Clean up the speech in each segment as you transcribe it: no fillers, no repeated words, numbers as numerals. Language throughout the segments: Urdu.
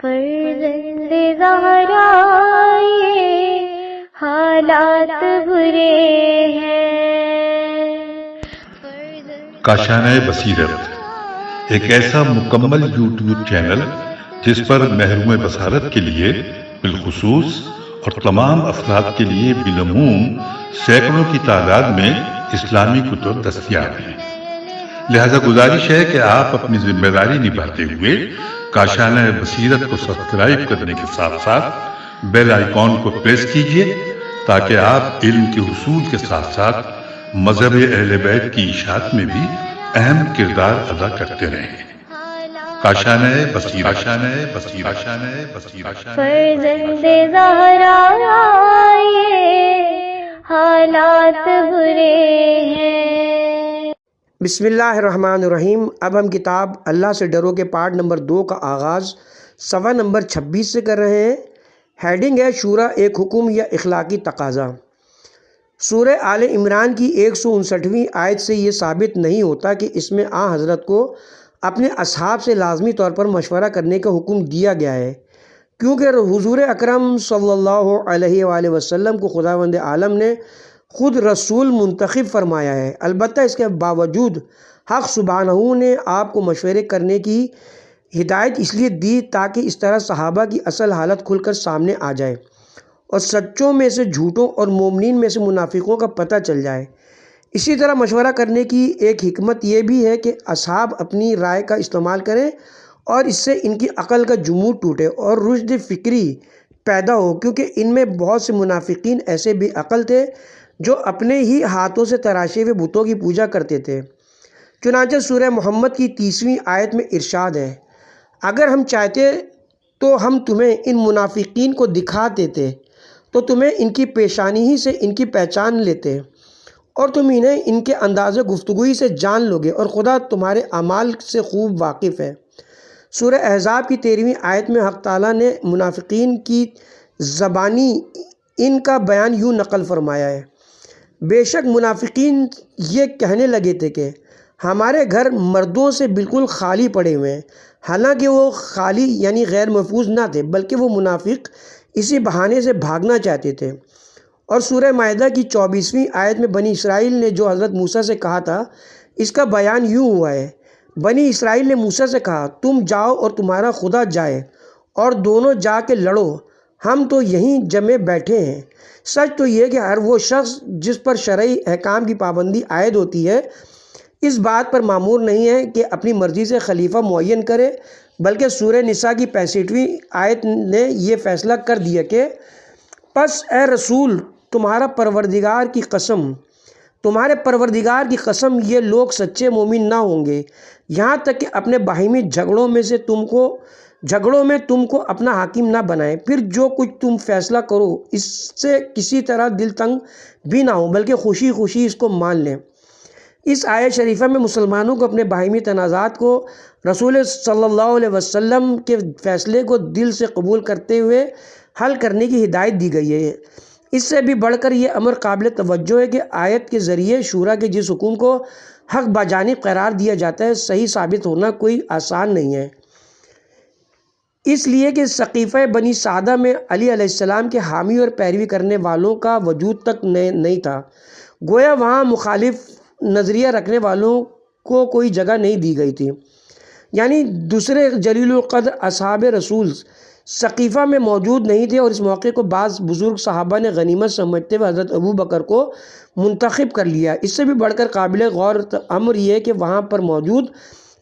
فرزند زہرا یہ حالات برے ہیں۔ کاشانۂ بصیرت ایک ایسا مکمل یوٹیوب چینل جس پر محروم بصارت کے لیے بالخصوص اور تمام افراد کے لیے بالعموم سینکڑوں کی تعداد میں اسلامی کتب دستیاب ہیں۔ لہذا گزارش ہے کہ آپ اپنی ذمہ داری نبھاتے ہوئے کاشانۂ بصیرت کو سبسکرائب کرنے کے ساتھ ساتھ بیل آئیکن کو پریس کیجیے تاکہ آپ علم کے حصول کے ساتھ ساتھ مذہب اہل بیت کی اشاعت میں بھی اہم کردار ادا کرتے رہیں۔ کاشانۂ بصیرت، کاشانۂ بصیرت، کاشانۂ بصیرت۔ فرزند زہرا یہ حالات برے ہیں۔ بسم اللہ الرحمن الرحیم۔ اب ہم کتاب اللہ سے ڈرو کے پارٹ نمبر 2 کا آغاز صفحہ نمبر 26 سے کر رہے ہیں۔ ہیڈنگ ہے شورا ایک حکم یا اخلاقی تقاضا۔ سورہ آل عمران کی 159ویں آیت سے یہ ثابت نہیں ہوتا کہ اس میں حضرت کو اپنے اصحاب سے لازمی طور پر مشورہ کرنے کا حکم دیا گیا ہے، کیونکہ حضور اکرم صلی اللہ علیہ وآلہ وسلم کو خداوند عالم نے خود رسول منتخب فرمایا ہے۔ البتہ اس کے باوجود حق سبحانہ نے آپ کو مشورے کرنے کی ہدایت اس لیے دی تاکہ اس طرح صحابہ کی اصل حالت کھل کر سامنے آ جائے اور سچوں میں سے جھوٹوں اور مومنین میں سے منافقوں کا پتہ چل جائے۔ اسی طرح مشورہ کرنے کی ایک حکمت یہ بھی ہے کہ اصحاب اپنی رائے کا استعمال کریں اور اس سے ان کی عقل کا جمود ٹوٹے اور رشد فکری پیدا ہو، کیونکہ ان میں بہت سے منافقین ایسے بے عقل تھے جو اپنے ہی ہاتھوں سے تراشے ہوئے بتوں کی پوجا کرتے تھے۔ چنانچہ سورہ محمد کی 30ویں آیت میں ارشاد ہے، اگر ہم چاہتے تو ہم تمہیں ان منافقین کو دکھا دیتے تو تمہیں ان کی پیشانی ہی سے ان کی پہچان لیتے اور تم انہیں ان کے انداز گفتگوئی سے جان لوگے، اور خدا تمہارے اعمال سے خوب واقف ہے۔ سورہ احزاب کی 13ویں آیت میں حق تعالیٰ نے منافقین کی زبانی ان کا بیان یوں نقل فرمایا ہے، بے شک منافقین یہ کہنے لگے تھے کہ ہمارے گھر مردوں سے بالکل خالی پڑے ہوئے ہیں، حالانکہ وہ خالی یعنی غیر محفوظ نہ تھے، بلکہ وہ منافق اسی بہانے سے بھاگنا چاہتے تھے۔ اور سورہ مائدہ کی 24ویں آیت میں بنی اسرائیل نے جو حضرت موسیٰ سے کہا تھا، اس کا بیان یوں ہوا ہے، بنی اسرائیل نے موسیٰ سے کہا، تم جاؤ اور تمہارا خدا جائے اور دونوں جا کے لڑو، ہم تو یہیں جمے بیٹھے ہیں۔ سچ تو یہ کہ ہر وہ شخص جس پر شرعی احکام کی پابندی عائد ہوتی ہے اس بات پر مامور نہیں ہے کہ اپنی مرضی سے خلیفہ معین کرے، بلکہ سورہ نساء کی 65ویں آیت نے یہ فیصلہ کر دیا کہ پس اے رسول تمہارے پروردگار کی قسم یہ لوگ سچے مومن نہ ہوں گے یہاں تک کہ اپنے باہمی جھگڑوں میں تم کو اپنا حاکم نہ بنائیں، پھر جو کچھ تم فیصلہ کرو اس سے کسی طرح دل تنگ بھی نہ ہو، بلکہ خوشی خوشی اس کو مان لیں۔ اس آیت شریفہ میں مسلمانوں کو اپنے باہمی تنازعات کو رسول صلی اللہ علیہ وسلم کے فیصلے کو دل سے قبول کرتے ہوئے حل کرنے کی ہدایت دی گئی ہے۔ اس سے بھی بڑھ کر یہ امر قابل توجہ ہے کہ آیت کے ذریعے شورا کے جس حکم کو حق بجانب قرار دیا جاتا ہے صحیح ثابت ہونا کوئی آسان نہیں ہے، اس لیے کہ سقیفہ بنی سعدہ میں علی علیہ السلام کے حامی اور پیروی کرنے والوں کا وجود تک نہیں تھا، گویا وہاں مخالف نظریہ رکھنے والوں کو کوئی جگہ نہیں دی گئی تھی۔ یعنی دوسرے جلیل القدر اصحاب رسول سقیفہ میں موجود نہیں تھے، اور اس موقع کو بعض بزرگ صحابہ نے غنیمت سمجھتے ہوئے حضرت ابو بکر کو منتخب کر لیا۔ اس سے بھی بڑھ کر قابل غور امر یہ ہے کہ وہاں پر موجود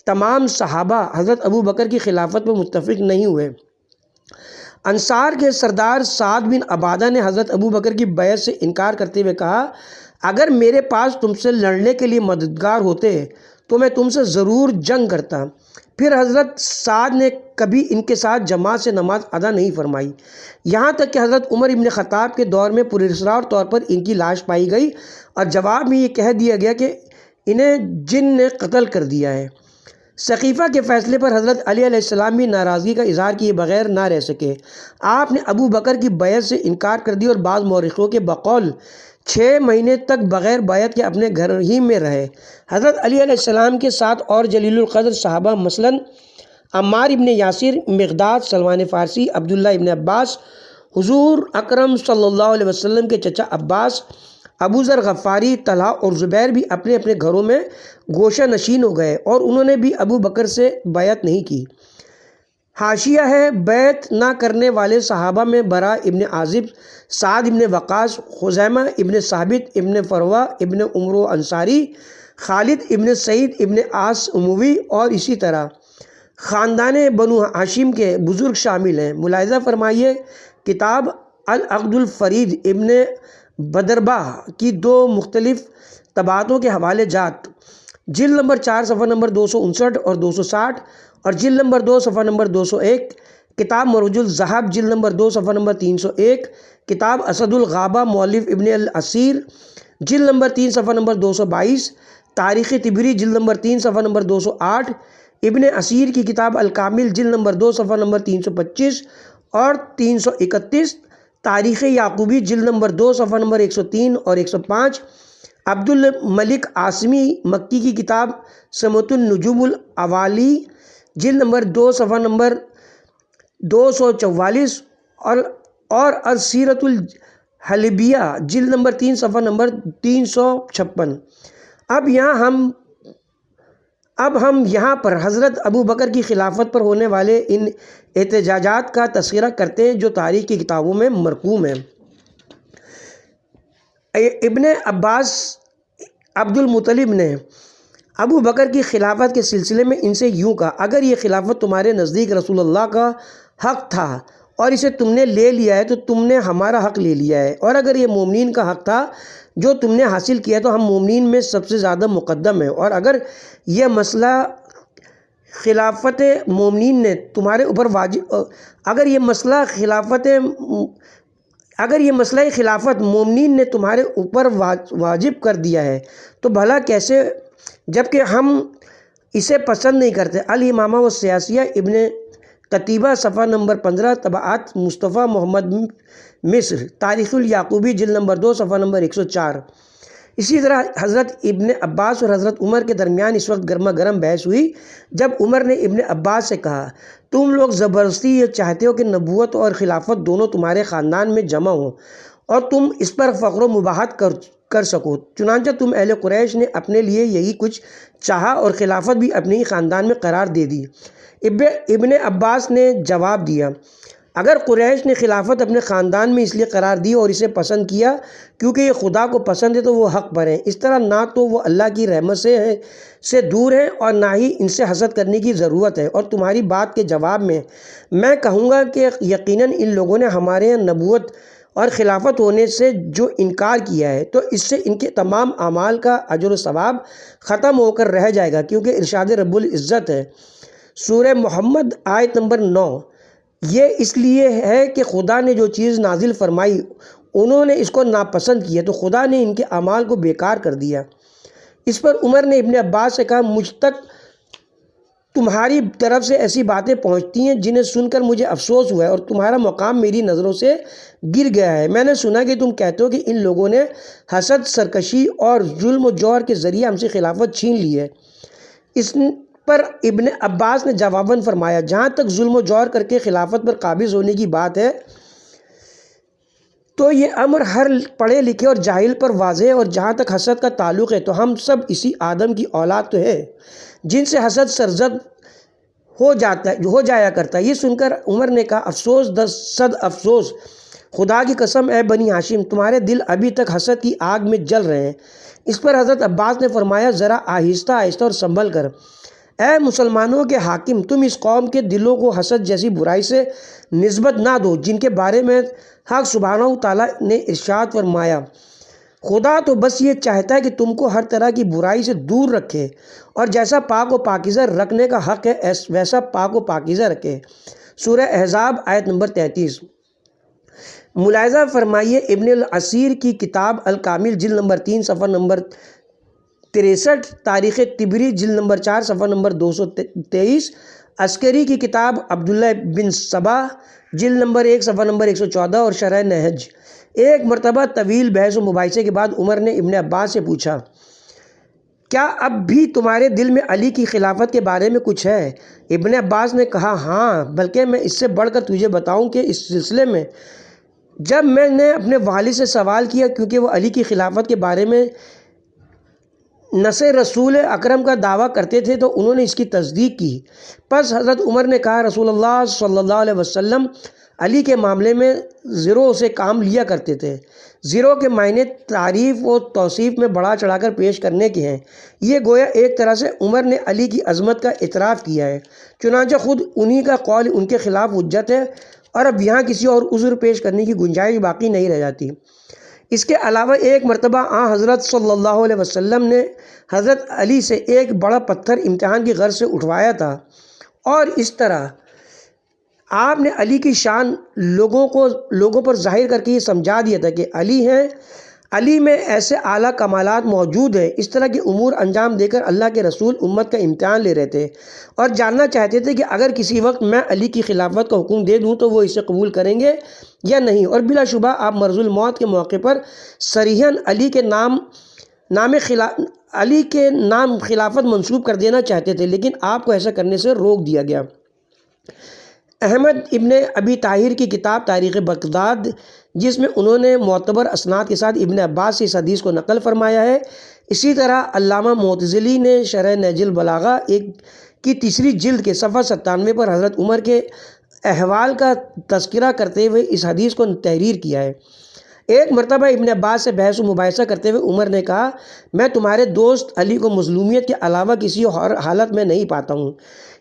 تمام صحابہ حضرت ابو بکر کی خلافت پر متفق نہیں ہوئے۔ انصار کے سردار سعد بن عبادہ نے حضرت ابو بکر کی بیعت سے انکار کرتے ہوئے کہا، اگر میرے پاس تم سے لڑنے کے لیے مددگار ہوتے تو میں تم سے ضرور جنگ کرتا۔ پھر حضرت سعد نے کبھی ان کے ساتھ جماعت سے نماز ادا نہیں فرمائی، یہاں تک کہ حضرت عمر ابن خطاب کے دور میں پراسرار طور پر ان کی لاش پائی گئی اور جواب میں یہ کہہ دیا گیا کہ انہیں جن نے قتل کر دیا ہے۔ سقیفہ کے فیصلے پر حضرت علی علیہ السلام بھی ناراضگی کا اظہار کیے بغیر نہ رہ سکے۔ آپ نے ابو بکر کی بیعت سے انکار کر دیا اور بعض مورخوں کے بقول 6 مہینے تک بغیر بیعت کے اپنے گھر ہی میں رہے۔ حضرت علی علیہ السلام کے ساتھ اور جلیل القدر صحابہ مثلاً عمار ابن یاسر، مقداد، سلمان فارسی، عبداللہ ابن عباس، حضور اکرم صلی اللہ علیہ وسلم کے چچا عباس، ابو ذر غفاری، طلحہ اور زبیر بھی اپنے اپنے گھروں میں گوشہ نشین ہو گئے اور انہوں نے بھی ابو بکر سے بیعت نہیں کی۔ حاشیہ ہے، بیعت نہ کرنے والے صحابہ میں برا ابن عازب، سعد ابن وقاص، خزیمہ ابن ثابت، ابن فروہ ابن عمرو انصاری، خالد ابن سعید ابن عاص اموی اور اسی طرح خاندان بنو ہاشم کے بزرگ شامل ہیں۔ ملاحظہ فرمائیے، کتاب العقد الفرید ابن بدرباہ کی دو مختلف طباعتوں کے حوالے جات، جلد نمبر 4 صفحہ نمبر 259 اور 260 اور جلد نمبر 2 صفحہ نمبر 201، کتاب مروج الذہب جلد نمبر 2 صفحہ نمبر 301، کتاب اسد الغابہ مؤلف ابن الاسیر جلد نمبر 3 صفحہ نمبر 222، تاریخ طبری جلد نمبر 3 صفحہ نمبر 208، ابن اسیر کی کتاب الکامل جلد نمبر 2 صفحہ نمبر 325 اور 331، تاریخ یعقوبی جلد نمبر 2 صفحہ نمبر 103 اور 105، عبد الملک عاصمی مکی کی کتاب سمت النجوم الاوالی جلد نمبر 2 صفحہ نمبر 244 اور السیرۃ الحلبیہ جلد نمبر 3 صفحہ نمبر 356۔ اب ہم یہاں پر حضرت ابو بکر کی خلافت پر ہونے والے ان احتجاجات کا تذکرہ کرتے ہیں جو تاریخ کی کتابوں میں مرقوم ہیں۔ ابن عباس عبد المطلب نے ابو بکر کی خلافت کے سلسلے میں ان سے یوں کہا، اگر یہ خلافت تمہارے نزدیک رسول اللہ کا حق تھا اور اسے تم نے لے لیا ہے تو تم نے ہمارا حق لے لیا ہے، اور اگر یہ مومنین کا حق تھا جو تم نے حاصل کیا تو ہم مومنین میں سب سے زیادہ مقدم ہیں، اور اگر یہ مسئلہ خلافت مومنین نے تمہارے اوپر اگر یہ مسئلہ خلافت مومنین نے تمہارے اوپر واجب کر دیا ہے تو بھلا کیسے، جبکہ ہم اسے پسند نہیں کرتے۔ الامامہ والسیاسیہ ابن قتیبہ صفحہ نمبر 15، طبعات مصطفیٰ محمد مصر، تاریخ الیعقوبی جلد نمبر 2 صفحہ نمبر 104۔ اسی طرح حضرت ابن عباس اور حضرت عمر کے درمیان اس وقت گرما گرم بحث ہوئی جب عمر نے ابن عباس سے کہا، تم لوگ زبردستی یہ چاہتے ہو کہ نبوت اور خلافت دونوں تمہارے خاندان میں جمع ہوں اور تم اس پر فخر و مباحت کر سکو، چنانچہ تم اہل قریش نے اپنے لیے یہی کچھ چاہا اور خلافت بھی اپنے ہی خاندان میں قرار دے دی۔ ابن عباس نے جواب دیا، اگر قریش نے خلافت اپنے خاندان میں اس لیے قرار دی اور اسے پسند کیا کیونکہ یہ خدا کو پسند ہے تو وہ حق پر ہیں، اس طرح نہ تو وہ اللہ کی رحمت سے دور ہیں اور نہ ہی ان سے حسد کرنے کی ضرورت ہے۔ اور تمہاری بات کے جواب میں کہوں گا کہ یقیناً ان لوگوں نے ہمارے یہاں نبوت اور خلافت ہونے سے جو انکار کیا ہے تو اس سے ان کے تمام اعمال کا اجر و ثواب ختم ہو کر رہ جائے گا، کیونکہ ارشاد رب العزت ہے سورہ محمد آیت نمبر 9، یہ اس لیے ہے کہ خدا نے جو چیز نازل فرمائی انہوں نے اس کو ناپسند کیا تو خدا نے ان کے اعمال کو بیکار کر دیا۔ اس پر عمر نے ابن عباس سے کہا، مجھ تک تمہاری طرف سے ایسی باتیں پہنچتی ہیں جنہیں سن کر مجھے افسوس ہوا ہے اور تمہارا مقام میری نظروں سے گر گیا ہے۔ میں نے سنا کہ تم کہتے ہو کہ ان لوگوں نے حسد، سرکشی اور ظلم و جور کے ذریعے ہم سے خلافت چھین لی ہے۔ اس پر ابن عباس نے جواباً فرمایا، جہاں تک ظلم و جور کر کے خلافت پر قابض ہونے کی بات ہے تو یہ امر ہر پڑھے لکھے اور جاہل پر واضح ہے، اور جہاں تک حسد کا تعلق ہے تو ہم سب اسی آدم کی اولاد تو ہے جن سے حسد سرزد ہو جایا کرتا ہے۔ یہ سن کر عمر نے کہا، افسوس صد افسوس، خدا کی قسم اے بنی ہاشم، تمہارے دل ابھی تک حسد کی آگ میں جل رہے ہیں۔ اس پر حضرت عباس نے فرمایا، ذرا آہستہ آہستہ اور سنبھل کر، اے مسلمانوں کے حاکم، تم اس قوم کے دلوں کو حسد جیسی برائی سے نسبت نہ دو جن کے بارے میں حق سبحانہ و تعالیٰ نے ارشاد فرمایا، خدا تو بس یہ چاہتا ہے کہ تم کو ہر طرح کی برائی سے دور رکھے اور جیسا پاک و پاکیزہ رکھنے کا حق ہے ویسا پاک و پاکیزہ رکھے۔ سورہ احزاب آیت نمبر 33۔ ملاحظہ فرمائیے، ابن الاسیر کی کتاب الکامل جلد نمبر 3 صفحہ نمبر 63، تاریخ طبری جلد نمبر 4 صفحہ نمبر 223، عسکری کی کتاب عبداللہ بن سبا جلد نمبر 1 صفحہ نمبر 114 اور شرح نہج۔ ایک مرتبہ طویل بحث و مباحثے کے بعد عمر نے ابن عباس سے پوچھا کیا اب بھی تمہارے دل میں علی کی خلافت کے بارے میں کچھ ہے؟ ابن عباس نے کہا ہاں، بلکہ میں اس سے بڑھ کر تجھے بتاؤں کہ اس سلسلے میں جب میں نے اپنے والد سے سوال کیا، کیونکہ وہ علی کی خلافت کے بارے میں نصر رسول اکرم کا دعویٰ کرتے تھے، تو انہوں نے اس کی تصدیق کی۔ پس حضرت عمر نے کہا رسول اللہ صلی اللہ علیہ وسلم علی کے معاملے میں زیرو سے کام لیا کرتے تھے۔ زیرو کے معنی تعریف و توصیف میں بڑھا چڑھا کر پیش کرنے کے ہیں۔ یہ گویا ایک طرح سے عمر نے علی کی عظمت کا اعتراف کیا ہے، چنانچہ خود انہی کا قول ان کے خلاف حجت ہے، اور اب یہاں کسی اور عذر پیش کرنے کی گنجائش باقی نہیں رہ جاتی۔ اس کے علاوہ ایک مرتبہ حضرت صلی اللہ علیہ وسلم نے حضرت علی سے ایک بڑا پتھر امتحان کی غرض سے اٹھوایا تھا، اور اس طرح آپ نے علی کی شان لوگوں پر ظاہر کر کے یہ سمجھا دیا تھا کہ علی میں ایسے اعلیٰ کمالات موجود ہیں۔ اس طرح کے امور انجام دے کر اللہ کے رسول امت کا امتحان لے رہے تھے، اور جاننا چاہتے تھے کہ اگر کسی وقت میں علی کی خلافت کا حکم دے دوں تو وہ اسے قبول کریں گے یا نہیں، اور بلا شبہ آپ مرض الموت کے موقع پر صریحاً علی کے نام خلافت منسوب کر دینا چاہتے تھے، لیکن آپ کو ایسا کرنے سے روک دیا گیا۔ احمد ابن ابی طاہر کی کتاب تاریخ بغداد، جس میں انہوں نے معتبر اسناد کے ساتھ ابن عباس سے اس حدیث کو نقل فرمایا ہے۔ اسی طرح علامہ معتزلی نے شرح نہج البلاغہ کی تیسری جلد کے صفحہ 97 پر حضرت عمر کے احوال کا تذکرہ کرتے ہوئے اس حدیث کو تحریر کیا ہے۔ ایک مرتبہ ابن عباس سے بحث و مباحثہ کرتے ہوئے عمر نے کہا، میں تمہارے دوست علی کو مظلومیت کے علاوہ کسی اور حالت میں نہیں پاتا ہوں۔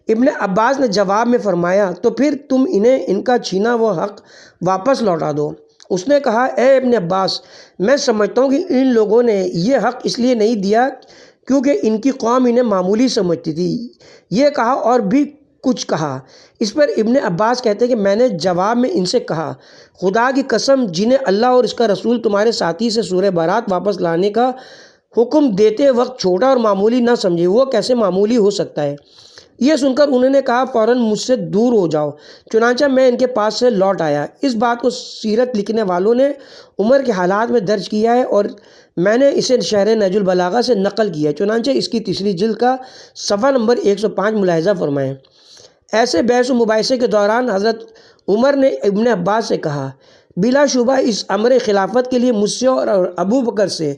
ابن عباس نے جواب میں فرمایا، تو پھر تم انہیں ان کا چھینا ہوا حق واپس لوٹا دو۔ اس نے کہا، اے ابن عباس، میں سمجھتا ہوں کہ ان لوگوں نے یہ حق اس لیے نہیں دیا کیونکہ ان کی قوم انہیں معمولی سمجھتی تھی۔ یہ کہا اور بھی کچھ کہا۔ اس پر ابن عباس کہتے ہیں کہ میں نے جواب میں ان سے کہا، خدا کی قسم جنہیں اللہ اور اس کا رسول تمہارے ساتھی سے سورہ بارات واپس لانے کا حکم دیتے وقت چھوٹا اور معمولی نہ سمجھے، وہ کیسے معمولی ہو سکتا ہے؟ یہ سن کر انہوں نے کہا، فوراً مجھ سے دور ہو جاؤ۔ چنانچہ میں ان کے پاس سے لوٹ آیا۔ اس بات کو سیرت لکھنے والوں نے عمر کے حالات میں درج کیا ہے، اور میں نے اسے شرح نہج البلاغہ سے نقل کیا ہے، چنانچہ اس کی تیسری جلد کا صفحہ نمبر 105 ملاحظہ فرمائیں۔ ایسے بحث و مباحثے کے دوران حضرت عمر نے ابن عباس سے کہا، بلا شبہ اس امر خلافت کے لیے مجھ سے اور ابو بکر سے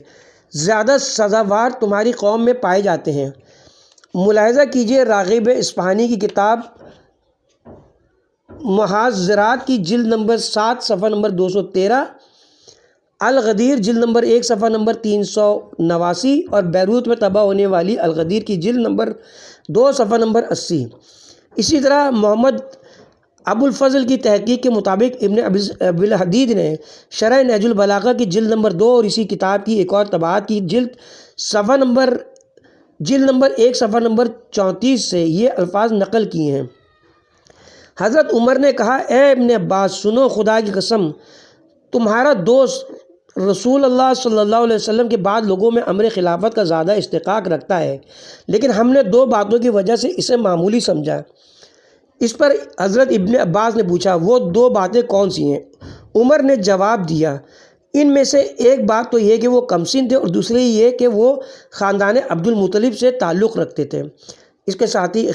زیادہ سزاوار تمہاری قوم میں پائے جاتے ہیں۔ ملاحظہ کیجیے راغب اصفہانی کی کتاب محاذرات کی جلد نمبر 7 صفحہ نمبر 213، الغدیر جلد نمبر 1 صفحہ نمبر 389، اور بیروت میں تباہ ہونے والی الغدیر کی جلد نمبر 2 صفحہ نمبر 80۔ اسی طرح محمد ابو الفضل کی تحقیق کے مطابق ابن ابی الحدید نے شرح نہج البلاغہ کی جلد نمبر 2 اور اسی کتاب کی ایک اور طبعات کی جلد نمبر 1 صفحہ نمبر 34 سے یہ الفاظ نقل کیے ہیں۔ حضرت عمر نے کہا، اے ابن عباس، سنو، خدا کی قسم تمہارا دوست رسول اللہ صلی اللہ علیہ وسلم کے بعد لوگوں میں امر خلافت کا زیادہ استحقاق رکھتا ہے، لیکن ہم نے 2 باتوں کی وجہ سے اسے معمولی سمجھا۔ اس پر حضرت ابن عباس نے پوچھا، وہ 2 باتیں کون سی ہیں؟ عمر نے جواب دیا، ان میں سے ایک بات تو یہ کہ وہ کمسن تھے، اور دوسری یہ کہ وہ خاندان عبد المطلب سے تعلق رکھتے تھے۔ اس کے ساتھ ہی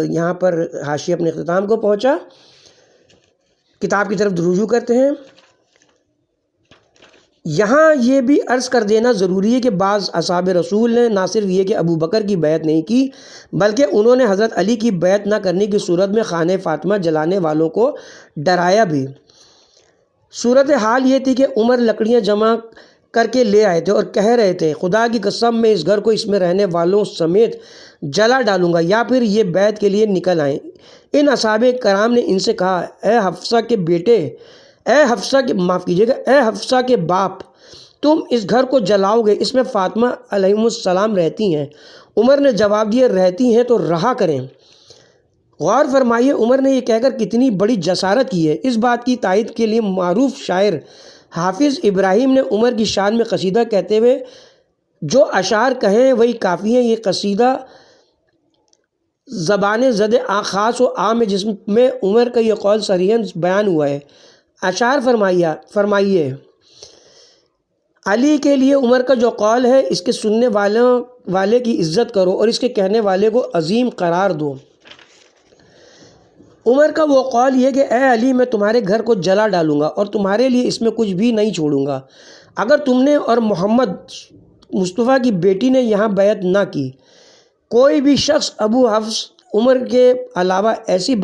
یہاں پر حاشیہ اپنے اختتام کو پہنچا۔ کتاب کی طرف رجوع کرتے ہیں۔ یہاں یہ بھی عرض کر دینا ضروری ہے کہ بعض اصحاب رسول نے نہ صرف یہ کہ ابو بکر کی بیعت نہیں کی، بلکہ انہوں نے حضرت علی کی بیعت نہ کرنے کی صورت میں خانہ فاطمہ جلانے والوں کو ڈرایا بھی۔ صورتحال یہ تھی کہ عمر لکڑیاں جمع کر کے لے آئے تھے اور کہہ رہے تھے، خدا کی قسم میں اس گھر کو اس میں رہنے والوں سمیت جلا ڈالوں گا، یا پھر یہ بیعت کے لیے نکل آئیں۔ ان اصحاب کرام نے ان سے کہا، اے حفصہ کے بیٹے، اے حفصہ کے باپ، تم اس گھر کو جلاؤ گے، اس میں فاطمہ علیہم السلام رہتی ہیں۔ عمر نے جواب دیا، رہتی ہیں تو رہا کریں۔ غور فرمائیے، عمر نے یہ کہہ کر کتنی بڑی جسارت کی ہے۔ اس بات کی تائید کے لیے معروف شاعر حافظ ابراہیم نے عمر کی شان میں قصیدہ کہتے ہوئے جو اشعار کہیں وہی کافی ہیں۔ یہ قصیدہ زبان زد خاص و عام ہے، جس میں عمر کا یہ قول صریحاً بیان ہوا ہے۔ اشعار فرمائیے، علی کے لیے عمر کا جو قول ہے، اس کے سننے والوں والے کی عزت کرو اور اس کے کہنے والے کو عظیم قرار دو۔ عمر کا وہ قول یہ کہ اے علی میں تمہارے گھر کو جلا ڈالوں گا اور تمہارے لیے اس میں کچھ بھی نہیں چھوڑوں گا اگر تم نے اور محمد مصطفیٰ کی بیٹی نے یہاں بیعت نہ کی۔ کوئی بھی شخص ابو حفص عمر کے علاوہ ایسی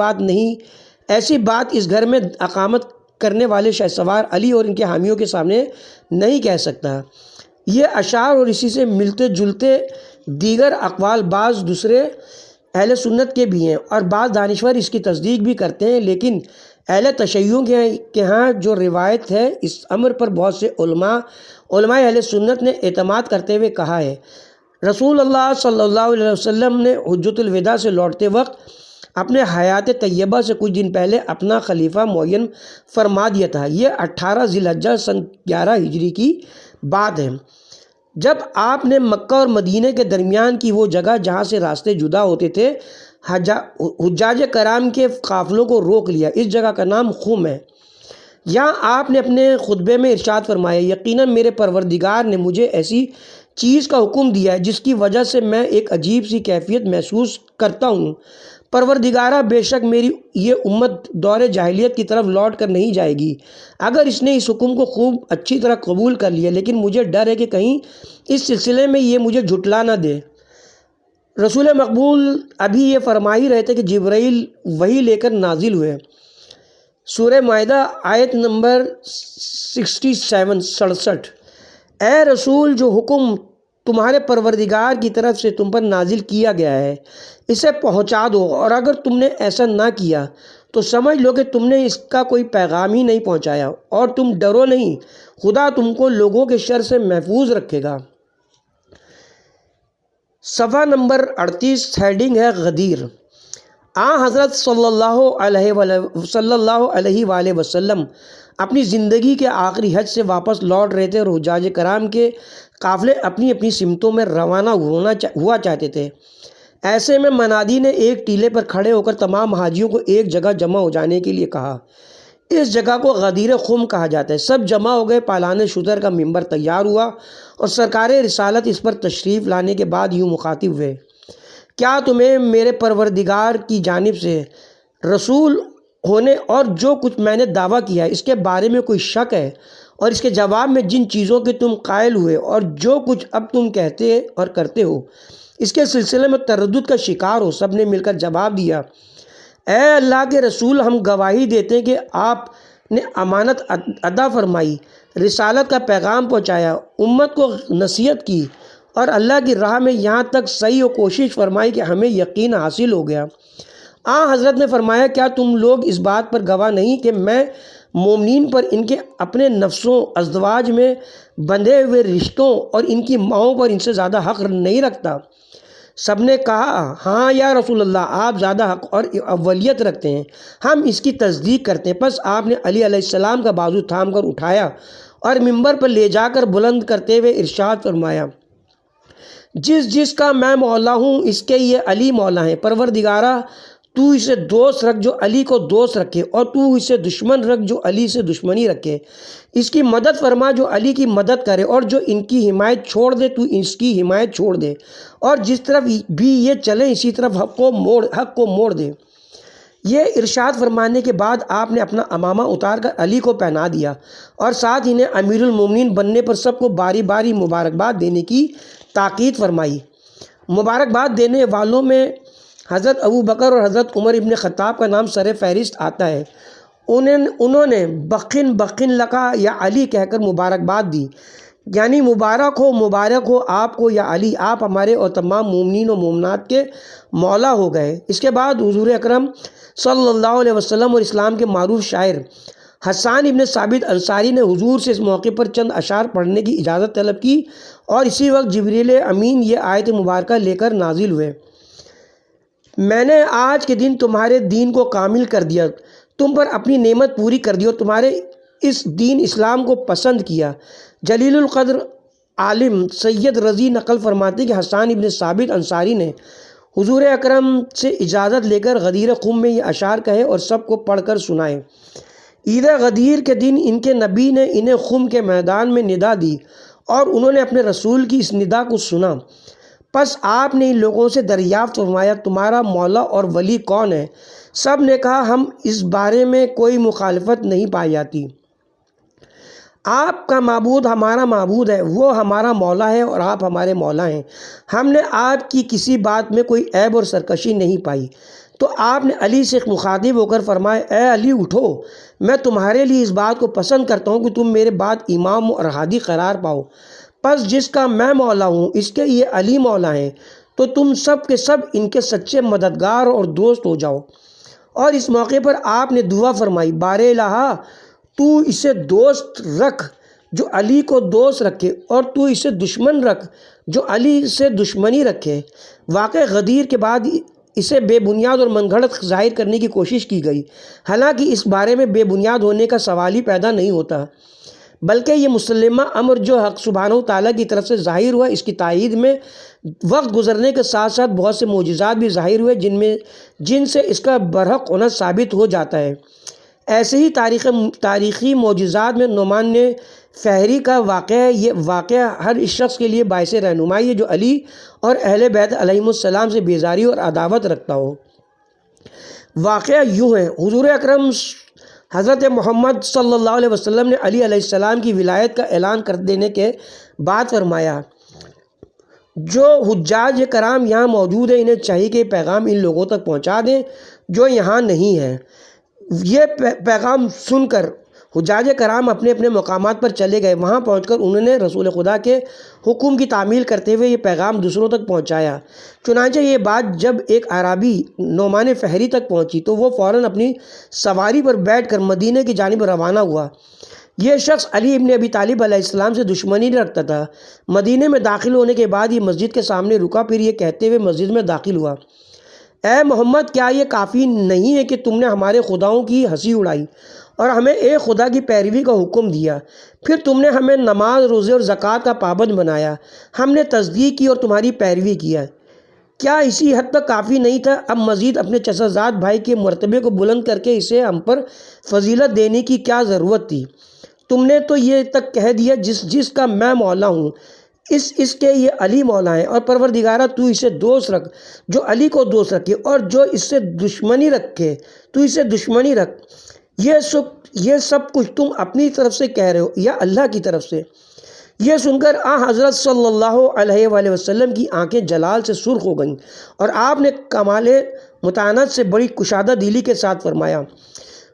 بات اس گھر میں اقامت کرنے والے شہسوار علی اور ان کے حامیوں کے سامنے نہیں کہہ سکتا۔ یہ اشعار اور اسی سے ملتے جلتے دیگر اقوال بعض دوسرے اہل سنت کے بھی ہیں اور بعض دانشور اس کی تصدیق بھی کرتے ہیں، لیکن اہل تشیع کے ہاں جو روایت ہے اس امر پر بہت سے علماء اہل سنت نے اعتماد کرتے ہوئے کہا ہے۔ رسول اللہ صلی اللہ علیہ وسلم نے حجۃ الوداع سے لوٹتے وقت اپنے حیات طیبہ سے کچھ دن پہلے اپنا خلیفہ معین فرما دیا تھا۔ یہ 18 ذی الحجہ سن 11 ہجری کی بات ہے، جب آپ نے مکہ اور مدینہ کے درمیان کی وہ جگہ جہاں سے راستے جدا ہوتے تھے حجاج کرام کے قافلوں کو روک لیا۔ اس جگہ کا نام خم ہے۔ یہاں آپ نے اپنے خطبے میں ارشاد فرمایا، یقیناً میرے پروردگار نے مجھے ایسی چیز کا حکم دیا ہے جس کی وجہ سے میں ایک عجیب سی کیفیت محسوس کرتا ہوں۔ پروردگارہ، بے شک میری یہ امت دور جاہلیت کی طرف لوٹ کر نہیں جائے گی اگر اس نے اس حکم کو خوب اچھی طرح قبول کر لیا، لیکن مجھے ڈر ہے کہ کہیں اس سلسلے میں یہ مجھے جھٹلا نہ دے۔ رسول مقبول ابھی یہ فرما ہی رہے تھے کہ جبرائیل وحی لے کر نازل ہوئے۔ سورہ مائدہ آیت نمبر 67 اے رسول، جو حکم تمہارے پروردگار کی طرف سے تم پر نازل کیا گیا ہے اسے پہنچا دو، اور اگر تم نے ایسا نہ کیا تو سمجھ لو کہ تم نے اس کا کوئی پیغام ہی نہیں پہنچایا، اور تم ڈرو نہیں، خدا تم کو لوگوں کے شر سے محفوظ رکھے گا۔ صفحہ نمبر 38 ہیڈنگ ہے غدیر۔ حضرت صلی اللہ علیہ وآلہ وسلم اپنی زندگی کے آخری حج سے واپس لوٹ رہے تھے اور حجاج کرام کے قافلے اپنی اپنی سمتوں میں روانہ ہوا چاہتے تھے۔ ایسے میں منادی نے ایک ٹیلے پر کھڑے ہو کر تمام حاجیوں کو ایک جگہ جمع ہو جانے کے لیے کہا۔ اس جگہ کو غدیر خم کہا جاتا ہے۔ سب جمع ہو گئے، پالان شتر کا ممبر تیار ہوا اور سرکار رسالت اس پر تشریف لانے کے بعد یوں مخاطب ہوئے، کیا تمہیں میرے پروردگار کی جانب سے رسول ہونے اور جو کچھ میں نے دعویٰ کیا ہے اس کے بارے میں کوئی شک ہے؟ اور اس کے جواب میں جن چیزوں کے تم قائل ہوئے اور جو کچھ اب تم کہتے اور کرتے ہو اس کے سلسلے میں تردد کا شکار ہو؟ سب نے مل کر جواب دیا، اے اللہ کے رسول، ہم گواہی دیتے ہیں کہ آپ نے امانت ادا فرمائی، رسالت کا پیغام پہنچایا، امت کو نصیحت کی اور اللہ کی راہ میں یہاں تک سعی و کوشش فرمائی کہ ہمیں یقین حاصل ہو گیا۔ حضرت نے فرمایا، کیا تم لوگ اس بات پر گواہ نہیں کہ میں مومنین پر ان کے اپنے نفسوں، ازدواج میں بندھے ہوئے رشتوں اور ان کی ماؤں پر ان سے زیادہ حق نہیں رکھتا؟ سب نے کہا، ہاں یا رسول اللہ، آپ زیادہ حق اور اولیت رکھتے ہیں، ہم اس کی تصدیق کرتے ہیں۔ پس آپ نے علی علیہ السلام کا بازو تھام کر اٹھایا اور ممبر پر لے جا کر بلند کرتے ہوئے ارشاد فرمایا، جس کا میں مولا ہوں اس کے یہ علی مولا ہیں۔ پروردگارہ، تو اسے دوست رکھ جو علی کو دوست رکھے، اور تو اسے دشمن رکھ جو علی سے دشمنی رکھے۔ اس کی مدد فرما جو علی کی مدد کرے، اور جو ان کی حمایت چھوڑ دے تو اس کی حمایت چھوڑ دے، اور جس طرف بھی یہ چلے اسی طرف حق کو موڑ دے۔ یہ ارشاد فرمانے کے بعد آپ نے اپنا امامہ اتار کر علی کو پہنا دیا اور ساتھ انہیں امیر المومنین بننے پر سب کو باری باری مبارکباد دینے کی تاکید فرمائی۔ مبارکباد دینے والوں میں حضرت ابو بکر اور حضرت عمر ابن خطاب کا نام سر فہرست آتا ہے۔ انہوں نے بخن لکا یا علی کہہ کر مبارکباد دی، یعنی مبارک ہو آپ کو یا علی، آپ ہمارے اور تمام مومنین و مومنات کے مولا ہو گئے۔ اس کے بعد حضور اکرم صلی اللہ علیہ وسلم اور اسلام کے معروف شاعر حسان ابن ثابت انصاری نے حضور سے اس موقع پر چند اشعار پڑھنے کی اجازت طلب کی، اور اسی وقت جبریل امین یہ آیت مبارکہ لے کر نازل ہوئے، میں نے آج کے دن تمہارے دین کو کامل کر دیا، تم پر اپنی نعمت پوری کر دی اور تمہارے اس دین اسلام کو پسند کیا۔ جلیل القدر عالم سید رضی نقل فرماتے کہ حسان ابن ثابت انصاری نے حضور اکرم سے اجازت لے کر غدیر خم میں یہ اشعار کہے اور سب کو پڑھ کر سنائے۔ عید غدیر کے دن ان کے نبی نے انہیں خم کے میدان میں ندا دی اور انہوں نے اپنے رسول کی اس ندا کو سنا۔ پس آپ نے ان لوگوں سے دریافت فرمایا تمہارا مولا اور ولی کون ہے؟ سب نے کہا ہم اس بارے میں کوئی مخالفت نہیں پائی جاتی۔ آپ کا معبود ہمارا معبود ہے، وہ ہمارا مولا ہے اور آپ ہمارے مولا ہیں، ہم نے آپ کی کسی بات میں کوئی عیب اور سرکشی نہیں پائی۔ تو آپ نے علی سے مخاطب ہو کر فرمایا اے علی اٹھو، میں تمہارے لیے اس بات کو پسند کرتا ہوں کہ تم میرے بعد امام اور ہادی قرار پاؤ، پس جس کا میں مولا ہوں اس کے یہ علی مولا ہیں، تو تم سب کے سب ان کے سچے مددگار اور دوست ہو جاؤ۔ اور اس موقع پر آپ نے دعا فرمائی بار الہا تو اسے دوست رکھ جو علی کو دوست رکھے اور تو اسے دشمن رکھ جو علی سے دشمنی رکھے۔ واقع غدیر کے بعد اسے بے بنیاد اور من گھڑت ظاہر کرنے کی کوشش کی گئی، حالانکہ اس بارے میں بے بنیاد ہونے کا سوال ہی پیدا نہیں ہوتا، بلکہ یہ مسلمہ امر جو حق سبحانہ تعالیٰ کی طرف سے ظاہر ہوا، اس کی تائید میں وقت گزرنے کے ساتھ ساتھ بہت سے معجزات بھی ظاہر ہوئے جن سے اس کا برحق ہونا ثابت ہو جاتا ہے۔ ایسے ہی تاریخی معجزات میں نعمان فہری کا واقعہ ہے۔ یہ واقعہ ہر اس شخص کے لیے باعث رہنمائی ہے جو علی اور اہل بیت علیہم السلام سے بیزاری اور عداوت رکھتا ہو۔ واقعہ یوں ہے، حضور اکرم حضرت محمد صلی اللہ علیہ وسلم نے علی علیہ السلام کی ولایت کا اعلان کر دینے کے بعد فرمایا جو حجاج کرام یہاں موجود ہیں انہیں چاہیے کہ پیغام ان لوگوں تک پہنچا دیں جو یہاں نہیں ہیں۔ یہ پیغام سن کر حجاج کرام اپنے اپنے مقامات پر چلے گئے۔ وہاں پہنچ کر انہوں نے رسول خدا کے حکم کی تعمیل کرتے ہوئے یہ پیغام دوسروں تک پہنچایا۔ چنانچہ یہ بات جب ایک اعرابی نعمان فہری تک پہنچی تو وہ فوراً اپنی سواری پر بیٹھ کر مدینے کی جانب روانہ ہوا۔ یہ شخص علی ابن ابی طالب علیہ السلام سے دشمنی رکھتا تھا۔ مدینے میں داخل ہونے کے بعد یہ مسجد کے سامنے رکا، پھر یہ کہتے ہوئے مسجد میں داخل ہوا اے محمد کیا یہ کافی نہیں ہے کہ تم نے ہمارے خداؤں کی ہنسی اڑائی اور ہمیں ایک خدا کی پیروی کا حکم دیا، پھر تم نے ہمیں نماز روزے اور زکوٰۃ کا پابند بنایا، ہم نے تصدیق کی اور تمہاری پیروی کیا، کیا اسی حد تک کافی نہیں تھا؟ اب مزید اپنے چچا زاد بھائی کے مرتبے کو بلند کر کے اسے ہم پر فضیلت دینے کی کیا ضرورت تھی؟ تم نے تو یہ تک کہہ دیا جس کا میں مولا ہوں اس کے یہ علی مولا ہیں، اور پروردگارہ تو اسے دوست رکھ جو علی کو دوست رکھے اور جو اس سے دشمنی رکھے تو اسے دشمنی رکھ۔ یہ سب کچھ تم اپنی طرف سے کہہ رہے ہو یا اللہ کی طرف سے؟ یہ سن کر حضرت صلی اللہ علیہ وآلہ وسلم کی آنکھیں جلال سے سرخ ہو گئیں اور آپ نے کمال متانت سے بڑی کشادہ دلی کے ساتھ فرمایا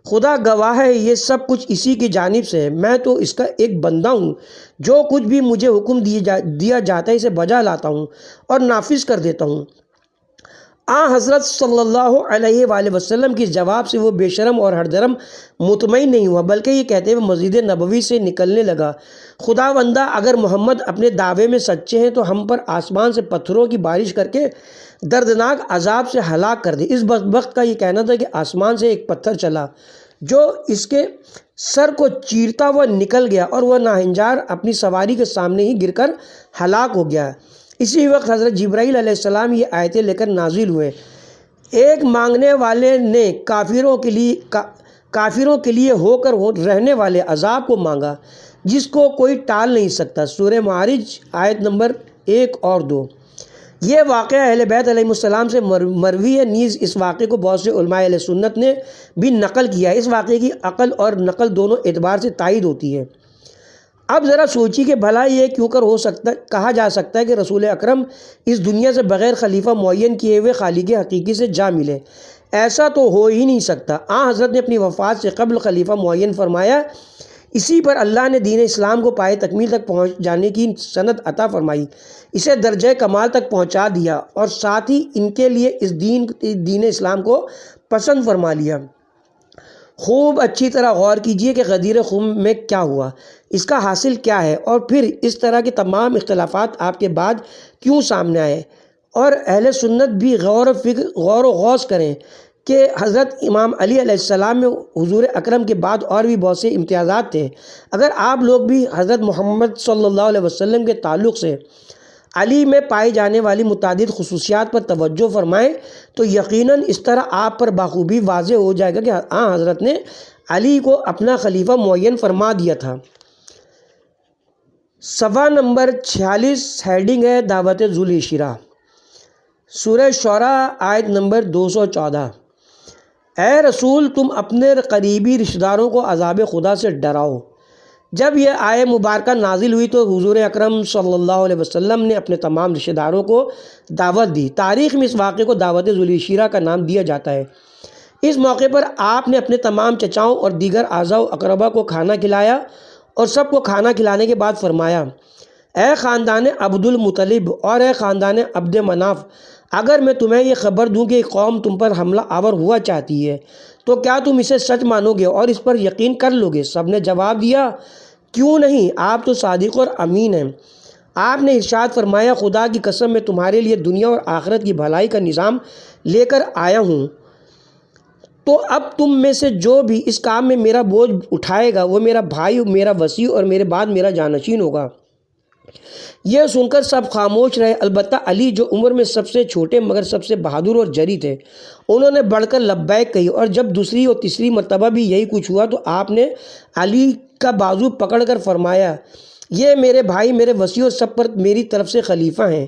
خدا گواہ ہے یہ سب کچھ اسی کی جانب سے ہے، میں تو اس کا ایک بندہ ہوں، جو کچھ بھی مجھے حکم دیا جاتا ہے اسے بجا لاتا ہوں اور نافذ کر دیتا ہوں۔ حضرت صلی اللہ علیہ وآلہ وسلم کی جواب سے وہ بے شرم اور ہر درم مطمئن نہیں ہوا، بلکہ یہ کہتے ہوئے مسجد نبوی سے نکلنے لگا خداوندہ اگر محمد اپنے دعوے میں سچے ہیں تو ہم پر آسمان سے پتھروں کی بارش کر کے دردناک عذاب سے ہلاک کر دے۔ اس بدبخت کا یہ کہنا تھا کہ آسمان سے ایک پتھر چلا جو اس کے سر کو چیرتا ہوا نکل گیا اور وہ ناہنجار اپنی سواری کے سامنے ہی گر کر ہلاک ہو گیا۔ اسی وقت حضرت جبرائیل علیہ السلام یہ آیتیں لے کر نازل ہوئے، ایک مانگنے والے نے کافروں کے لیے ہو کر رہنے والے عذاب کو مانگا جس کو کوئی ٹال نہیں سکتا۔ سورہ معارج آیت نمبر 1 اور 2۔ یہ واقعہ اہل بیت علیہ السلام سے مروی ہے، نیز اس واقعے کو بہت سے علماء اہل سنت نے بھی نقل کیا ہے۔ اس واقعے کی عقل اور نقل دونوں اعتبار سے تائید ہوتی ہے۔ اب ذرا سوچی کہ بھلا یہ کیوں کر کہا جا سکتا ہے کہ رسول اکرم اس دنیا سے بغیر خلیفہ معین کیے ہوئے خالق حقیقی سے جا ملے؟ ایسا تو ہو ہی نہیں سکتا۔ حضرت نے اپنی وفات سے قبل خلیفہ معین فرمایا، اسی پر اللہ نے دین اسلام کو پائے تکمیل تک پہنچ جانے کی سند عطا فرمائی، اسے درجہ کمال تک پہنچا دیا اور ساتھ ہی ان کے لیے اس دین اسلام کو پسند فرما لیا۔ خوب اچھی طرح غور کیجئے کہ غدیر خم میں کیا ہوا، اس کا حاصل کیا ہے، اور پھر اس طرح کے تمام اختلافات آپ کے بعد کیوں سامنے آئے، اور اہل سنت بھی غور و غوص کریں کہ حضرت امام علی علیہ السلام میں حضور اکرم کے بعد اور بھی بہت سے امتیازات تھے۔ اگر آپ لوگ بھی حضرت محمد صلی اللہ علیہ وسلم کے تعلق سے علی میں پائی جانے والی متعدد خصوصیات پر توجہ فرمائیں تو یقیناً اس طرح آپ پر بخوبی واضح ہو جائے گا کہ حضرت نے علی کو اپنا خلیفہ معین فرما دیا تھا۔ صفحہ نمبر 46 ہیڈنگ ہے دعوت ذوالعشرہ۔ سورہ شعراء آیت نمبر 214۔ اے رسول تم اپنے قریبی رشتہ داروں کو عذاب خدا سے ڈراؤ۔ جب یہ آیت مبارکہ نازل ہوئی تو حضور اکرم صلی اللہ علیہ وسلم نے اپنے تمام رشتہ داروں کو دعوت دی۔ تاریخ میں اس واقعے کو دعوت ذوالشیرہ کا نام دیا جاتا ہے۔ اس موقع پر آپ نے اپنے تمام چچاؤں اور دیگر اعزاء و اقربا کو کھانا کھلایا اور سب کو کھانا کھلانے کے بعد فرمایا، اے خاندان عبد المطلب اور اے خاندان عبد مناف، اگر میں تمہیں یہ خبر دوں کہ ایک قوم تم پر حملہ آور ہوا چاہتی ہے تو کیا تم اسے سچ مانو گے اور اس پر یقین کر لو گے؟ سب نے جواب دیا، کیوں نہیں، آپ تو صادق اور امین ہیں۔ آپ نے ارشاد فرمایا، خدا کی قسم میں تمہارے لیے دنیا اور آخرت کی بھلائی کا نظام لے کر آیا ہوں، تو اب تم میں سے جو بھی اس کام میں میرا بوجھ اٹھائے گا وہ میرا بھائی، میرا وصی اور میرے بعد میرا جانشین ہوگا۔ یہ سن کر سب خاموش رہے، البتہ علی جو عمر میں سب سے چھوٹے مگر سب سے بہادر اور جری تھے، انہوں نے بڑھ کر لبیک کہی، اور جب دوسری اور تیسری مرتبہ بھی یہی کچھ ہوا تو آپ نے علی کا بازو پکڑ کر فرمایا، یہ میرے بھائی، میرے وصی اور سب پر میری طرف سے خلیفہ ہیں،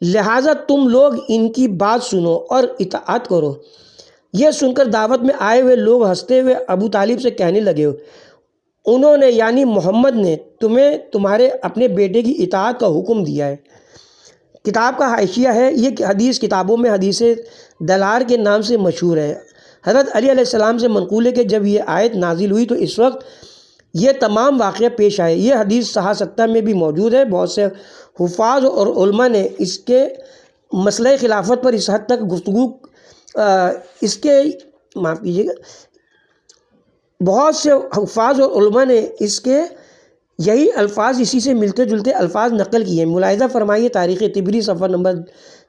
لہٰذا تم لوگ ان کی بات سنو اور اطاعت کرو۔ یہ سن کر دعوت میں آئے ہوئے لوگ ہنستے ہوئے ابو طالب سے کہنے لگے، انہوں نے یعنی محمد نے تمہیں تمہارے اپنے بیٹے کی اطاعت کا حکم دیا ہے۔ کتاب کا حاشیہ ہے، یہ حدیث کتابوں میں حدیث دلار کے نام سے مشہور ہے۔ حضرت علی علیہ السلام سے منقول ہے کہ جب یہ آیت نازل ہوئی تو اس وقت یہ تمام واقعہ پیش آئے۔ یہ حدیث صحاح ستہ میں بھی موجود ہے۔ بہت سے حفاظ اور علماء نے اس کے مسئلہ خلافت پر اس حد تک گفتگو بہت سے حفاظ اور علماء نے اس کے یہی الفاظ، اسی سے ملتے جلتے الفاظ نقل کیے ہیں۔ ملاحظہ فرمائیے تاریخ طبری صفحہ نمبر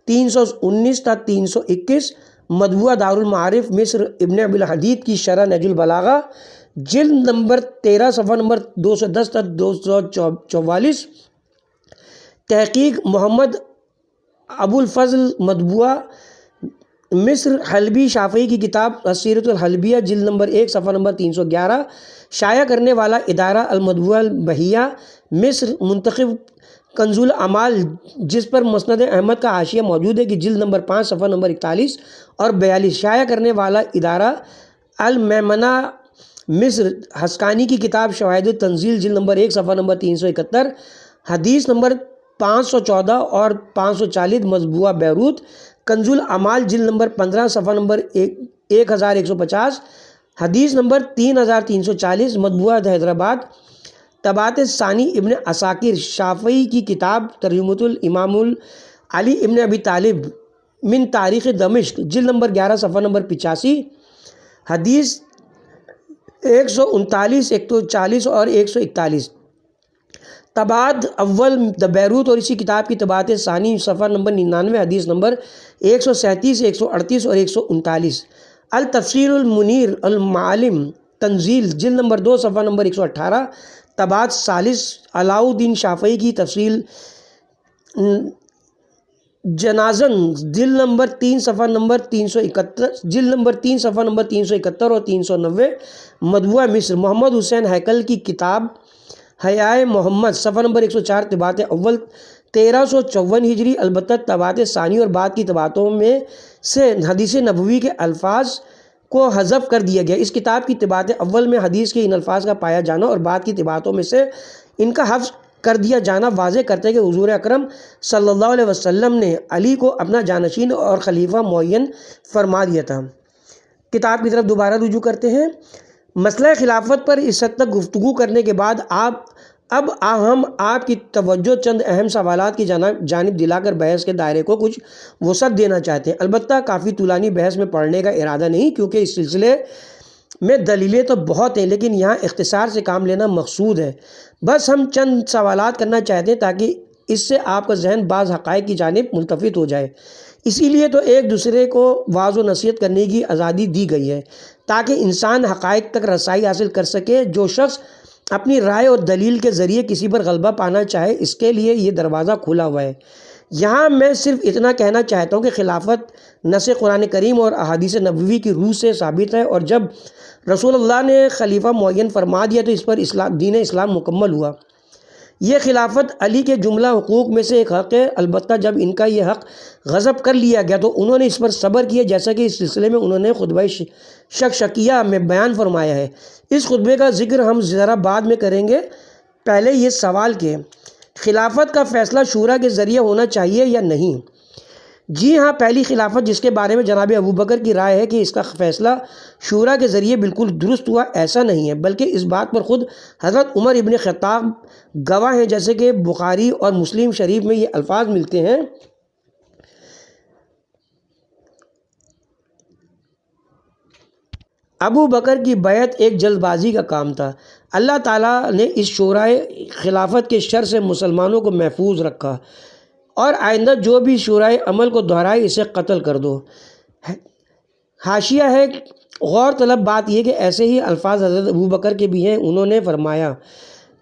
319 تا 321، مطبوعہ دارالمعارف مصر ابن ابی الحدید کی شرح نہج البلاغہ جلد نمبر 13 صفحہ نمبر 210 تا 244، تحقیق محمد ابو الفضل، مطبوعہ مصر حلبی شافعی کی کتاب السیرۃ الحلبیہ جلد نمبر 1 صفحہ نمبر 311، شائع کرنے والا ادارہ المطبوعہ البہیہ مصر، منتخب کنز الاعمال جس پر مسند احمد کا حاشیہ موجود ہے کہ جلد نمبر 5 صفحہ نمبر 41 اور 42، شائع کرنے والا ادارہ المیمنہ مصر، حسکانی کی کتاب شواہد التنزیل جلد نمبر 1 صفحہ نمبر 371، حدیث نمبر 514 اور 540، مطبوعہ بیروت کنز الاعمال جلد نمبر 15 صفحہ نمبر 1150، حدیث نمبر 3340، مطبوعہ حیدرآباد، طبعات ثانی ابن عساکر شافعی کی کتاب ترجمۃ الامام علی ابن ابی طالب من تاریخ دمشق جلد نمبر 11 صفحہ نمبر 85، حدیث 139، 140 اور 141، طبعات اول بیروت اور اسی کتاب کی طبعات ثانی صفحہ نمبر 99، حدیث نمبر 137، 138 اور 139، التفسیر المنیر المعالم تنزیل جلد نمبر 2 صفحہ نمبر 118، طبعات ثالث علاء الدین شافعی کی تفصیل جنازن جلد نمبر 3 صفحہ نمبر 371، جلد نمبر 3 صفحہ نمبر 371 اور 390، مطبوعہ مصر محمد حسین ہیکل کی کتاب حیاء محمد صفحہ نمبر 104، طبعات اول 1354 ہجری، البتہ طبعات ثانی اور بعد کی طبعاتوں میں سے حدیث نبوی کے الفاظ کو حذف کر دیا گیا۔ اس کتاب کی طبعات اول میں حدیث کے ان الفاظ کا پایا جانا اور بعد کی طبعاتوں میں سے ان کا حذف کر دیا جانا واضح کرتے ہیں کہ حضور اکرم صلی اللہ علیہ وسلم نے علی کو اپنا جانشین اور خلیفہ معین فرما دیا تھا۔ کتاب کی طرف دوبارہ رجوع کرتے ہیں۔ مسئلہ خلافت پر اس حد تک گفتگو کرنے کے بعد اب ہم آپ کی توجہ چند اہم سوالات کی جانب دلا کر بحث کے دائرے کو کچھ وسعت دینا چاہتے ہیں، البتہ کافی طولانی بحث میں پڑھنے کا ارادہ نہیں، کیونکہ اس سلسلے میں دلیلیں تو بہت ہیں لیکن یہاں اختصار سے کام لینا مقصود ہے۔ بس ہم چند سوالات کرنا چاہتے ہیں تاکہ اس سے آپ کا ذہن بعض حقائق کی جانب ملتفت ہو جائے۔ اسی لیے تو ایک دوسرے کو واعظ و نصیحت کرنے کی آزادی دی گئی ہے تاکہ انسان حقائق تک رسائی حاصل کر سکے۔ جو شخص اپنی رائے اور دلیل کے ذریعے کسی پر غلبہ پانا چاہے اس کے لیے یہ دروازہ کھلا ہوا ہے۔ یہاں میں صرف اتنا کہنا چاہتا ہوں کہ خلافت نص قرآن کریم اور احادیث نبوی کی روح سے ثابت ہے، اور جب رسول اللہ نے خلیفہ معین فرما دیا تو اس پر دین اسلام مکمل ہوا۔ یہ خلافت علی کے جملہ حقوق میں سے ایک حق ہے، البتہ جب ان کا یہ حق غصب کر لیا گیا تو انہوں نے اس پر صبر کیا، جیسا کہ اس سلسلے میں انہوں نے خطبہ شکشکیہ میں بیان فرمایا ہے۔ اس خطبے کا ذکر ہم ذرا بعد میں کریں گے، پہلے یہ سوال کہ خلافت کا فیصلہ شورا کے ذریعے ہونا چاہیے یا نہیں؟ جی ہاں، پہلی خلافت جس کے بارے میں جناب ابوبکر کی رائے ہے کہ اس کا فیصلہ شورا کے ذریعے بالکل درست ہوا، ایسا نہیں ہے، بلکہ اس بات پر خود حضرت عمر ابن خطاب گواہ ہیں، جیسے کہ بخاری اور مسلم شریف میں یہ الفاظ ملتے ہیں: ابو بکر کی بیعت ایک جلد بازی کا کام تھا، اللہ تعالیٰ نے اس شورائے خلافت کے شر سے مسلمانوں کو محفوظ رکھا، اور آئندہ جو بھی شورائے عمل کو دہرائے اسے قتل کر دو۔ حاشیہ ہے، غور طلب بات یہ کہ ایسے ہی الفاظ حضرت ابو بکر کے بھی ہیں، انہوں نے فرمایا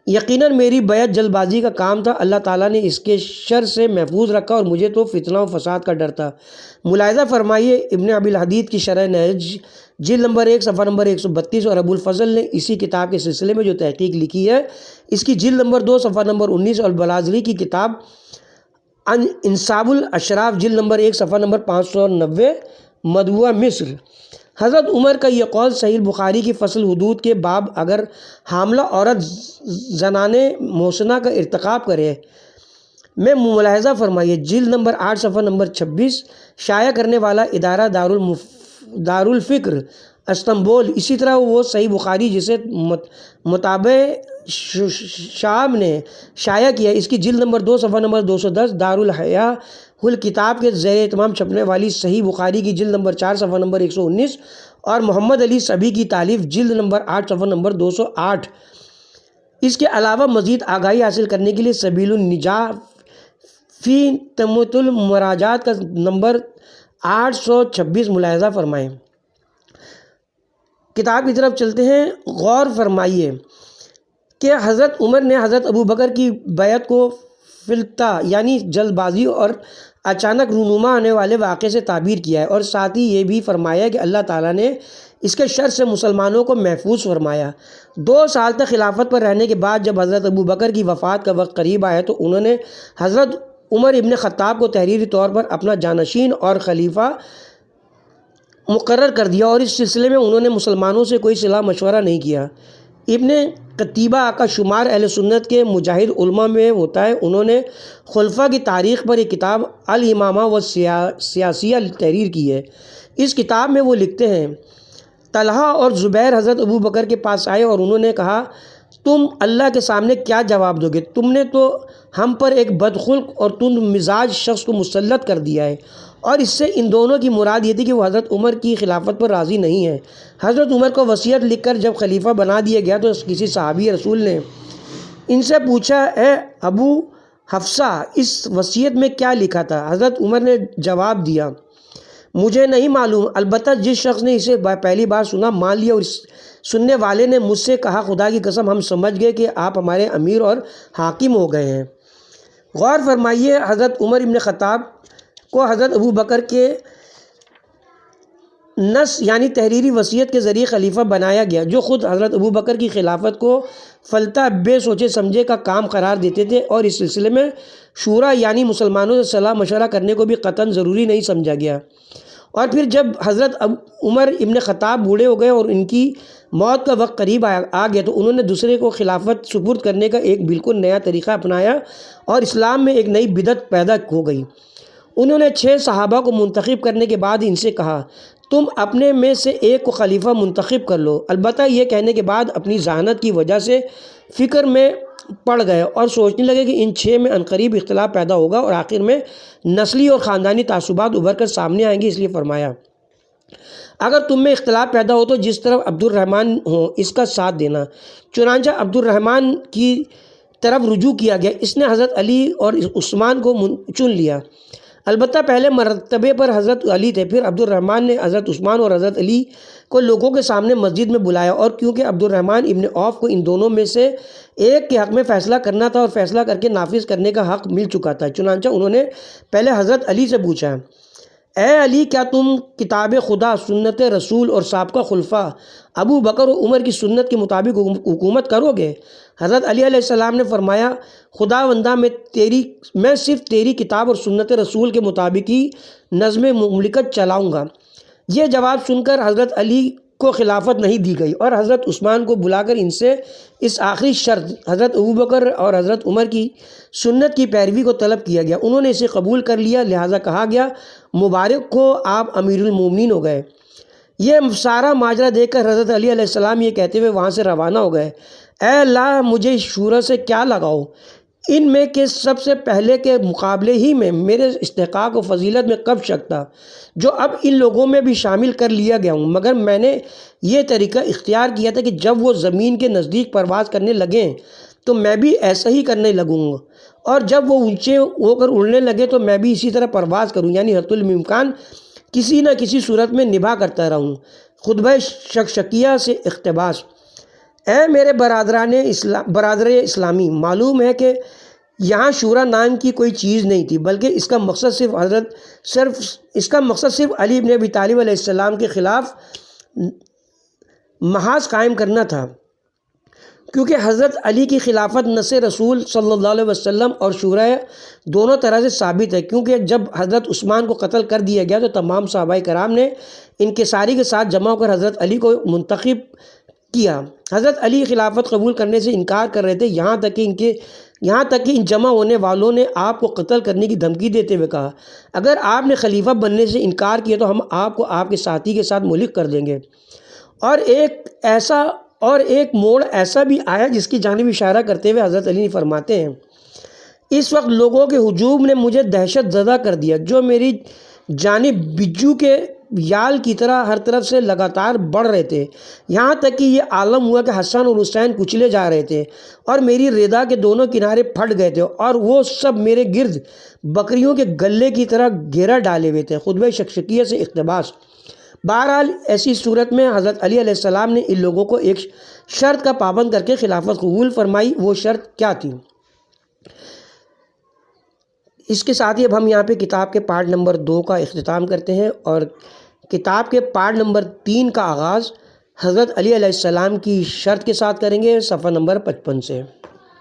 یقیناً میری بیعت جلد بازی کا کام تھا، اللہ تعالیٰ نے اس کے شر سے محفوظ رکھا اور مجھے تو فتنہ و فساد کا ڈر تھا۔ ملاحظہ فرمائیے ابن ابی الحدید کی شرح نہج جلد نمبر 1 صفحہ نمبر 132 اور ابو الفضل نے اسی کتاب کے سلسلے میں جو تحقیق لکھی ہے اس کی جلد نمبر 2 صفحہ نمبر 19 اور بلازری کی کتاب انصاب الاشراف جلد نمبر 1 صفحہ نمبر 590 مطبوعہ مصر۔ حضرت عمر کا یہ قول صحیح بخاری کی فصل حدود کے باب اگر حاملہ عورت زنانِ محسنہ کا ارتکاب کرے میں ملاحظہ فرمائیے جلد نمبر 8 صفحہ نمبر 26 شائع کرنے والا ادارہ دارالفکر استنبول، اسی طرح وہ صحیح بخاری جسے متابع شعب نے شائع کیا اس کی جلد نمبر 2 صفحہ نمبر 210 دارالحیا الکتاب کے زیر اہتمام چھپنے والی صحیح بخاری کی جلد نمبر 4 صفحہ نمبر 119 اور محمد علی صبی کی تالیف جلد نمبر 8 صفحہ نمبر 208۔ اس کے علاوہ مزید آگاہی حاصل کرنے کے لیے سبیل النجاح فی تمت المراجات کا نمبر 826 ملاحظہ فرمائیں۔ کتاب کی طرف چلتے ہیں، غور فرمائیے کہ حضرت عمر نے حضرت ابو بکر کی بیعت کو فلتا یعنی جلد بازی اور اچانک رونما آنے والے واقعے سے تعبیر کیا ہے، اور ساتھ ہی یہ بھی فرمایا کہ اللہ تعالیٰ نے اس کے شر سے مسلمانوں کو محفوظ فرمایا۔ 2 سال تک خلافت پر رہنے کے بعد جب حضرت ابو بکر کی وفات کا وقت قریب آیا تو انہوں نے حضرت عمر ابن خطاب کو تحریری طور پر اپنا جانشین اور خلیفہ مقرر کر دیا، اور اس سلسلے میں انہوں نے مسلمانوں سے کوئی صلاح مشورہ نہیں کیا۔ ابن قتیبہ کا شمار اہل سنت کے مجاہد علماء میں ہوتا ہے، انہوں نے خلفاء کی تاریخ پر ایک کتاب الامامہ و سیاسیہ تحریر کی ہے۔ اس کتاب میں وہ لکھتے ہیں طلحہ اور زبیر حضرت ابو بکر کے پاس آئے اور انہوں نے کہا تم اللہ کے سامنے کیا جواب دو گے؟ تم نے تو ہم پر ایک بدخلق اور تند مزاج شخص کو مسلط کر دیا ہے، اور اس سے ان دونوں کی مراد یہ تھی کہ وہ حضرت عمر کی خلافت پر راضی نہیں ہے۔ حضرت عمر کو وصیت لکھ کر جب خلیفہ بنا دیا گیا تو کسی صحابی رسول نے ان سے پوچھا اے ابو حفصہ اس وصیت میں کیا لکھا تھا؟ حضرت عمر نے جواب دیا مجھے نہیں معلوم، البتہ جس شخص نے اسے پہلی بار سنا مان لیا، اور اس سننے والے نے مجھ سے کہا خدا کی قسم ہم سمجھ گئے کہ آپ ہمارے امیر اور حاکم ہو گئے ہیں۔ غور فرمائیے حضرت عمر ابن خطاب کو حضرت ابو بکر کے نص یعنی تحریری وصیت کے ذریعے خلیفہ بنایا گیا، جو خود حضرت ابو بکر کی خلافت کو فلتہ بے سوچے سمجھے کا کام قرار دیتے تھے، اور اس سلسلے میں شورا یعنی مسلمانوں سے صلاح مشورہ کرنے کو بھی قطعاً ضروری نہیں سمجھا گیا۔ اور پھر جب حضرت عمر ابن خطاب بوڑھے ہو گئے اور ان کی موت کا وقت قریب آ گیا تو انہوں نے دوسرے کو خلافت سپرد کرنے کا ایک بالکل نیا طریقہ اپنایا، اور اسلام میں ایک نئی بدعت پیدا ہو گئی۔ انہوں نے 6 صحابہ کو منتخب کرنے کے بعد ان سے کہا تم اپنے میں سے ایک کو خلیفہ منتخب کر لو، البتہ یہ کہنے کے بعد اپنی ذہانت کی وجہ سے فکر میں پڑ گئے اور سوچنے لگے کہ ان 6 میں عنقریب اختلاف پیدا ہوگا اور آخر میں نسلی اور خاندانی تعصبات ابھر کر سامنے آئیں گے، اس لیے فرمایا اگر تم میں اختلاف پیدا ہو تو جس طرف عبد الرحمن ہو اس کا ساتھ دینا۔ چنانچہ عبد الرحمن کی طرف رجوع کیا گیا، اس نے حضرت علی اور عثمان کو چن لیا، البتہ پہلے مرتبے پر حضرت علی تھے، پھر عبد الرحمن نے حضرت عثمان اور حضرت علی کو لوگوں کے سامنے مسجد میں بلایا، اور کیونکہ عبد الرحمن ابن عوف کو ان دونوں میں سے ایک کے حق میں فیصلہ کرنا تھا اور فیصلہ کر کے نافذ کرنے کا حق مل چکا تھا، چنانچہ انہوں نے پہلے حضرت علی سے پوچھا اے علی کیا تم کتاب خدا، سنت رسول اور سابقہ خلفاء ابو بکر و عمر کی سنت کے مطابق حکومت کرو گے؟ حضرت علی علیہ السلام نے فرمایا خداوندہ میں صرف تیری کتاب اور سنت رسول کے مطابق ہی نظم مملکت چلاؤں گا۔ یہ جواب سن کر حضرت علی کو خلافت نہیں دی گئی اور حضرت عثمان کو بلا کر ان سے اس آخری شرط حضرت ابوبکر اور حضرت عمر کی سنت کی پیروی کو طلب کیا گیا۔ انہوں نے اسے قبول کر لیا، لہٰذا کہا گیا مبارک ہو آپ امیر المومنین ہو گئے۔ یہ سارا ماجرا دیکھ کر حضرت علی علیہ السلام یہ کہتے ہوئے وہاں سے روانہ ہو گئے، اے اللہ مجھے شورا سے کیا لگاؤ، ان میں کہ سب سے پہلے کے مقابلے ہی میں میرے استحقاق و فضیلت میں کب شک تھا، جو اب ان لوگوں میں بھی شامل کر لیا گیا ہوں، مگر میں نے یہ طریقہ اختیار کیا تھا کہ جب وہ زمین کے نزدیک پرواز کرنے لگیں تو میں بھی ایسا ہی کرنے لگوں گا، اور جب وہ اونچے ہو کر اڑنے لگے تو میں بھی اسی طرح پرواز کروں، یعنی حت الامکان کسی نہ کسی صورت میں نبھا کرتا رہوں۔ خطبہ شکشکیہ سے اقتباس۔ اے میرے برادر اسلامی، معلوم ہے کہ یہاں شورا نام کی کوئی چیز نہیں تھی، بلکہ اس کا مقصد صرف علی ابن ابی طالب علیہ السلام کے خلاف محاذ قائم کرنا تھا، کیونکہ حضرت علی کی خلافت نص رسول صلی اللہ علیہ وسلم اور شورا دونوں طرح سے ثابت ہے، کیونکہ جب حضرت عثمان کو قتل کر دیا گیا تو تمام صحابہ کرام نے انکساری کے ساتھ جمع ہو کر حضرت علی کو منتخب کیا۔ حضرت علی خلافت قبول کرنے سے انکار کر رہے تھے، یہاں تک کہ ان جمع ہونے والوں نے آپ کو قتل کرنے کی دھمکی دیتے ہوئے کہا اگر آپ نے خلیفہ بننے سے انکار کیا تو ہم آپ کو آپ کے ساتھی کے ساتھ ملحق کر دیں گے۔ اور ایک موڑ ایسا بھی آیا جس کی جانب اشارہ کرتے ہوئے حضرت علی فرماتے ہیں اس وقت لوگوں کے ہجوم نے مجھے دہشت زدہ کر دیا، جو میری جانب بجو کے یال کی طرح ہر طرف سے لگاتار بڑھ رہے تھے، یہاں تک کہ یہ عالم ہوا کہ حسن اور حسین کچلے جا رہے تھے اور میری ردا کے دونوں کنارے پھٹ گئے تھے اور وہ سب میرے گرد بکریوں کے گلے کی طرح گھیرا ڈالے ہوئے تھے۔ خطبہ شکشکیہ سے اقتباس۔ بہرحال ایسی صورت میں حضرت علی علیہ السلام نے ان لوگوں کو ایک شرط کا پابند کر کے خلافت قبول فرمائی۔ وہ شرط کیا تھی؟ اس کے ساتھ ہی اب ہم یہاں پہ کتاب کے پارٹ نمبر 2 کا اختتام کرتے ہیں اور کتاب کے پارٹ نمبر 3 کا آغاز حضرت علی علیہ السلام کی شرط کے ساتھ کریں گے، صفحہ نمبر 55 سے۔